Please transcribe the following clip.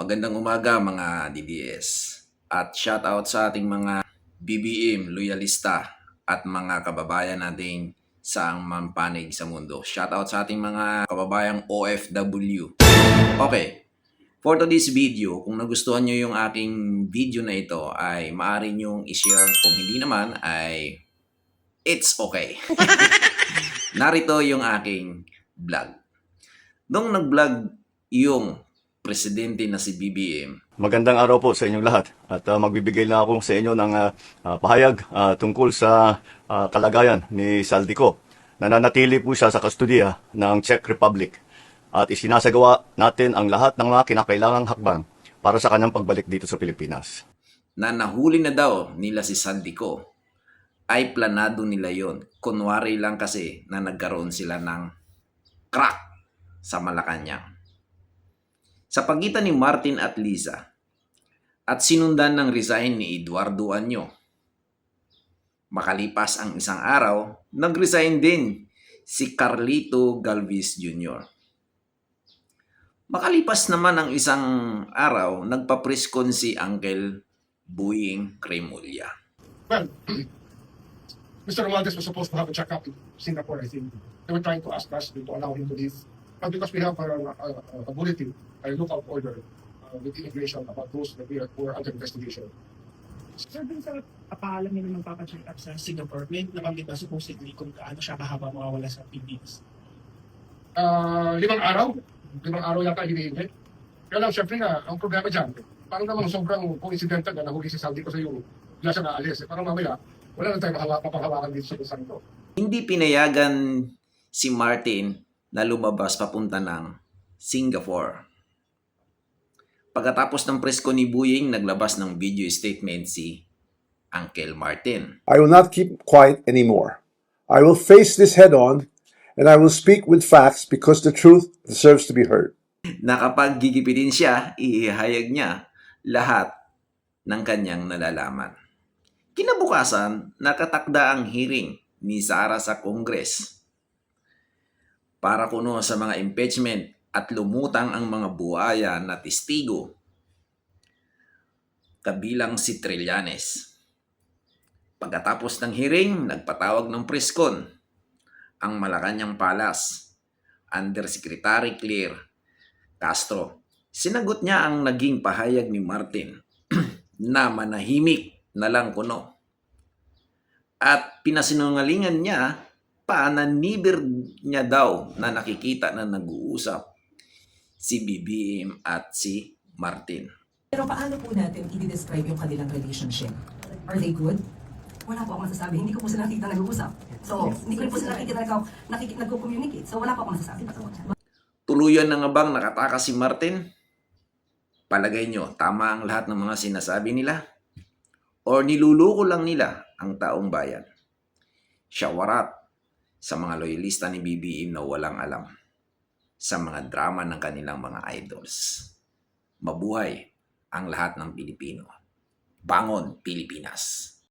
Magandang umaga mga DDS at shoutout sa ating mga BBM, loyalista at mga kababayan nating saang mampanig sa mundo. Shoutout sa ating mga kababayang OFW. Okay, for today's video, kung nagustuhan nyo yung aking video na ito ay maaari nyong i-share. Kung hindi naman ay it's okay. Narito yung aking vlog. Nung nag-vlog yung presidente na si BBM. Magandang araw po sa inyong lahat at magbibigay na ako sa inyo ng pahayag tungkol sa kalagayan ni Saldico. Nananatili po siya sa kustodiya ng Czech Republic at isinasagawa natin ang lahat ng mga kinakailangang hakbang para sa kanyang pagbalik dito sa Pilipinas. Na nahuli na daw nila si Saldico ay planado nila yon. Kunwari lang kasi na nagkaroon sila ng crack sa Malacanang. Sa pagitan ni Martin at Liza at sinundan ng resign ni Eduardo Anyo. Makalipas ang isang araw, nag-resign din si Carlito Galvez Jr. Makalipas naman ang isang araw, nagpa-preskon si Uncle Boying Cremulya. Well, Mr. Romualdez was supposed to have a checkup in Singapore, I think. They were trying to ask us to allow him to leave. But because we have a bulletin, a lookout order with immigration about those that were under investigation. Sir, dun sa paalam nila ng papacheck up sa Singapore, may nabanggit na supposedly kung gaano siya kahaba mawawala sa Pilipinas. 5 araw. 5 araw yata hinihingi. Kaya lang, syempre nga, ang problema dyan, parang naman sobrang coincidental na nahuli si Saldi ko sa iyo. Wala siya naalis. Parang mamaya, wala na tayo mapanghawakan dito sa kusang ito. Hindi pinayagan si Martin na lumabas papunta ng Singapore. Pagkatapos ng presko ni Boying, naglabas ng video statement si Uncle Martin. I will not keep quiet anymore. I will face this head on and I will speak with facts because the truth deserves to be heard. Na kapag gigipitin siya, ihahayag niya lahat ng kanyang nalalaman. Kinabukasan, nakatakda ang hearing ni Sara sa Congress para kuno sa mga impeachment at lumutang ang mga buhaya na testigo kabilang si Trillanes. Pagkatapos ng hearing, nagpatawag ng preskon ang Malacanang Palace, Undersecretary Claire Castro. Sinagot niya ang naging pahayag ni Martin na manahimik na lang kuno. At pinasinungalingan niya pananibir niya daw na nakikita na nag-uusap si BBM at si Martin. Pero paano po natin i-describe yung kanilang relationship? Are they good? Wala po akong masasabi. Hindi ko po sila nakikita nag-uusap. So, hindi ko rin po sila nakikita nag-communicate. So, wala po akong masasabi. Tuluyan na nga bang nakatakas si Martin? Palagay nyo, tama ang lahat ng mga sinasabi nila? O niluluko lang nila ang taong bayan? Syawarat sa mga loyalista ni BBM na walang alam sa mga drama ng kanilang mga idols. Mabuhay ang lahat ng Pilipino. Bangon, Pilipinas!